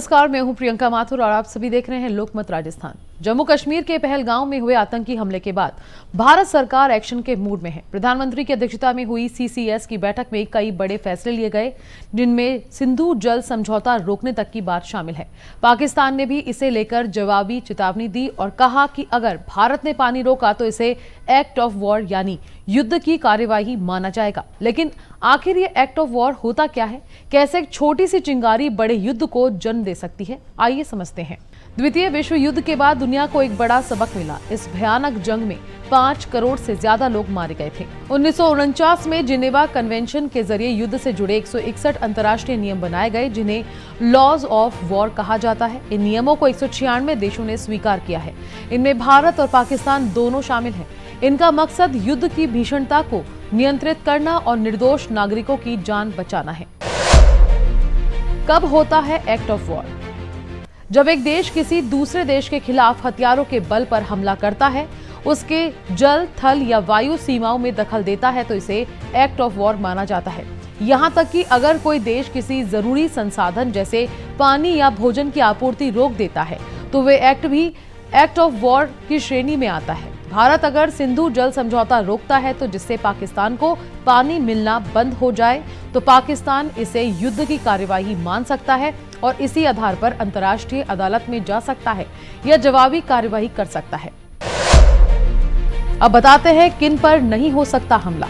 नमस्कार, मैं हूं प्रियंका माथुर और आप सभी देख रहे हैं लोकमत राजस्थान। जम्मू कश्मीर के पहलगांव में हुए आतंकी हमले के बाद भारत सरकार एक्शन के मूड में है। प्रधानमंत्री की अध्यक्षता में हुई सीसीएस की बैठक में कई बड़े फैसले लिए गए, जिनमें सिंधु जल समझौता रोकने तक की बात शामिल है। पाकिस्तान ने भी इसे लेकर जवाबी चेतावनी दी और कहा कि अगर भारत ने पानी रोका तो इसे एक्ट ऑफ वॉर यानी युद्ध की कार्यवाही माना जाएगा। लेकिन आखिर ये एक्ट ऑफ वॉर होता क्या है? कैसे एक छोटी सी चिंगारी बड़े युद्ध को जन्म दे सकती है? आइए समझते हैं। द्वितीय विश्व युद्ध के बाद दुनिया को एक बड़ा सबक मिला। इस भयानक जंग में 5 करोड़ से ज्यादा लोग मारे गए थे। 1949 में जिनेवा कन्वेंशन के जरिए युद्ध से जुड़े 161 अंतर्राष्ट्रीय नियम बनाए गए, जिन्हें लॉज ऑफ वॉर कहा जाता है। इन नियमों को 196 देशों ने स्वीकार किया है। इनमें भारत और पाकिस्तान दोनों शामिल हैं। इनका मकसद युद्ध की भीषणता को नियंत्रित करना और निर्दोष नागरिकों की जान बचाना है। कब होता है एक्ट ऑफ वॉर? जब एक देश किसी दूसरे देश के खिलाफ हथियारों के बल पर हमला करता है, उसके जल, थल या वायु सीमाओं में दखल देता है, तो इसे एक्ट ऑफ वॉर माना जाता है। यहाँ तक कि अगर कोई देश किसी जरूरी संसाधन जैसे पानी या भोजन की आपूर्ति रोक देता है, तो वे एक्ट भी एक्ट ऑफ वॉर की श्रेणी में आता है। भारत अगर सिंधु जल समझौता रोकता है, तो जिससे पाकिस्तान को पानी मिलना बंद हो जाए, तो पाकिस्तान इसे युद्ध की कार्यवाही मान सकता है और इसी आधार पर अंतर्राष्ट्रीय अदालत में जा सकता है या जवाबी कार्यवाही कर सकता है। अब बताते हैं किन पर नहीं हो सकता हमला।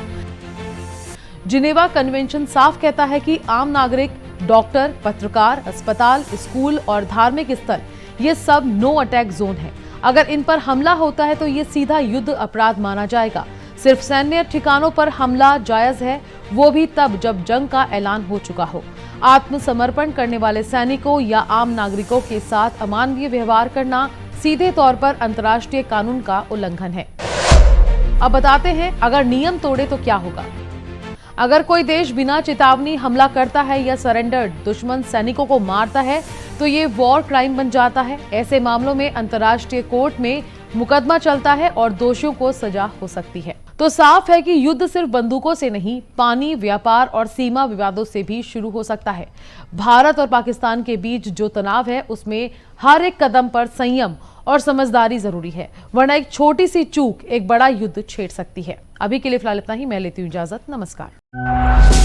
जिनेवा कन्वेंशन साफ कहता है कि आम नागरिक, डॉक्टर, पत्रकार, अस्पताल, स्कूल और धार्मिक स्थल, ये सब नो अटैक जोन है। अगर इन पर हमला होता है तो ये सीधा युद्ध अपराध माना जाएगा। सिर्फ सैन्य ठिकानों पर हमला जायज है, वो भी तब जब जंग का ऐलान हो चुका हो। आत्मसमर्पण करने वाले सैनिकों या आम नागरिकों के साथ अमानवीय व्यवहार करना सीधे तौर पर अंतर्राष्ट्रीय कानून का उल्लंघन है। अब बताते हैं अगर नियम तोड़े तो क्या होगा। अगर कोई देश बिना चेतावनी हमला करता है या सरेंडर दुश्मन सैनिकों को मारता है, तो ये वॉर क्राइम बन जाता है। ऐसे मामलों में अंतर्राष्ट्रीय कोर्ट में मुकदमा चलता है और दोषियों को सजा हो सकती है। तो साफ है कि युद्ध सिर्फ बंदूकों से नहीं, पानी, व्यापार और सीमा विवादों से भी शुरू हो सकता है। भारत और पाकिस्तान के बीच जो तनाव है, उसमें हर एक कदम पर संयम और समझदारी जरूरी है, वरना एक छोटी सी चूक एक बड़ा युद्ध छेड़ सकती है। अभी के लिए फिलहाल इतना ही। मैं लेती हूँ इजाजत। नमस्कार।